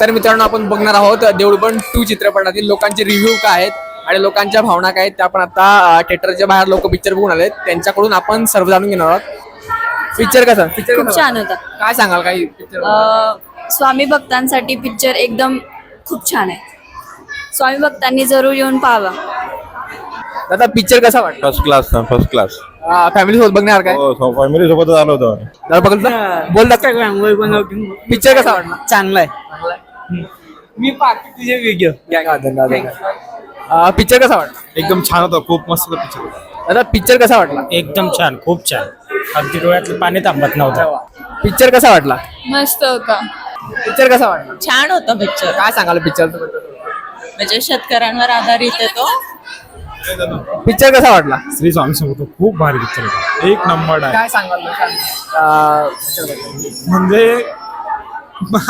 तर मित्रांनो आपण बघणार आहोत देऊळबंद 2 चित्रपटातील लोकांचे रिव्ह्यू काय आहेत आणि लोकांच्या भावना काय आहेत त्या आपण आता थिएटरच्या बाहेर लोक पिक्चर बघून आलेत त्यांच्याकडून आपण सर्व जाणून घेणार आहोत. पिक्चर कसा खूप छान होता. काय सांगाल काही पिक्चर? स्वामी भक्तांसाठी पिक्चर एकदम खूप छान आहे. स्वामी भक्तांनी जरूर येऊन पाहावा. दादा पिक्चर कसा वाटला? फर्स्ट क्लास फॅमिली सोबत बघणार काय? फॅमिली सोबतच आलो होतो आम्ही. दादा बघितलं बोलतात पिक्चर कसा वाटला? चांगला आहे. मी पाहतो तुझे व्हिडिओ. पिक्चर कसा वाटला? एकदम छान होता, खूप मस्त पिक्चर होता. दादा पिक्चर कसा वाटला? एकदम छान, खूप छान. अगदी डोळ्यातलं पाणी थांबत नव्हतं. पिक्चर कसा वाटला? मस्त होता. पिक्चर कसा वाटला? छान होतं पिक्चर. काय सांगाल पिक्चर? म्हणजे शेतकऱ्यांवर आधारित आहे तो. पिक्चर कसा वाटला? श्री स्वामी समर्थ खूप भारी पिक्चर होता, एक नंबर आहे. काय सांगाल? म्हणजे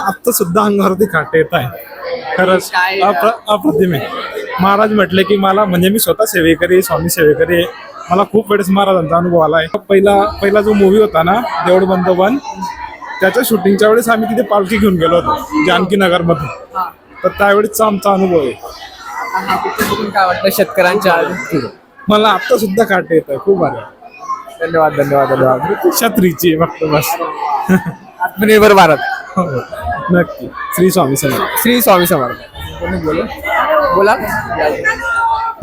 आता सुद्धा अंगावरती काटे येत आहे. खरंच काय? अप्रतिम आहे. महाराज म्हटले की मला, म्हणजे मी स्वतः सेवेकरी, स्वामी सेवेकरी आहे. मला खूप वेळेस महाराजांचा अनुभव आला आहे. पहिला जो मूवी होता ना देऊळबंद 1, त्याच्या शूटिंगच्या वेळेस आम्ही तिथे पालखी घेऊन गेलो होतो जानकी नगर मध्ये. तर त्यावेळेसचा आमचा अनुभव आहे. काय वाटतं शेतकऱ्यांच्या? मला आता सुद्धा काटे येत आहे, खूप भारी आहे. धन्यवाद धन्यवाद धन्यवाद. क्षत्रीची फक्त बस. आत्मनिर्भर भारत. हो, नक्की. श्री स्वामी समर्थ. श्री स्वामी समर्थ. कोणी बोला.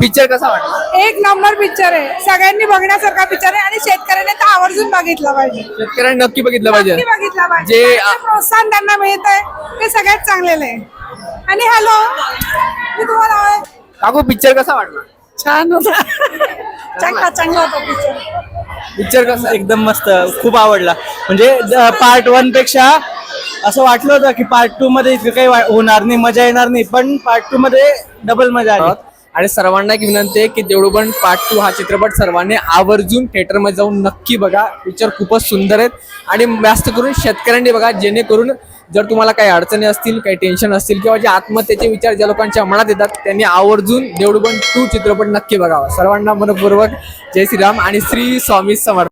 पिक्चर कसा वाटला? एक नंबर पिक्चर आहे. सगळ्यांनी बघण्यासारखा पिक्चर आहे आणि शेतकऱ्यांनी तर आवर्जून बघितला पाहिजे. शेतकऱ्यांनी नक्की बघितलं पाहिजे. नक्की बघितला पाहिजे. जे जे प्रोत्साहन त्यांना मिळत आहे ते सगळ्यात चांगलेलं आहे. आणि हॅलो, मी तुम्हाला काकू पिक्चर कसा वाटला? छान होता. चांगला होता पिक्चर. पिक्चर कसा? एकदम मस्त, खूप आवडला. म्हणजे पार्ट 1 पेक्षा असं वाटलं होतं की पार्ट 2 मध्ये इतकं काही होणार नाही, मजा येणार नाही, पण पार्ट 2 मध्ये डबल मजा आली. आणि सर्वांना एक विनंती आहे की देऊळबंद पार्ट 2 हा चित्रपट सर्वांनी आवर्जून थिएटरमध्ये जाऊन नक्की बघा. पिक्चर खूपच सुंदर आहेत आणि जास्त करून शेतकऱ्यांनी बघा, जेणेकरून जर तुम्हाला काही अडचणी असतील, काही टेन्शन असतील किंवा जे आत्महत्येचे विचार ज्या लोकांच्या मनात येतात त्यांनी आवर्जून देऊळबंद 2 चित्रपट नक्की बघावा. सर्वांना मनपूर्वक जय श्रीराम आणि श्री स्वामी समर्थ.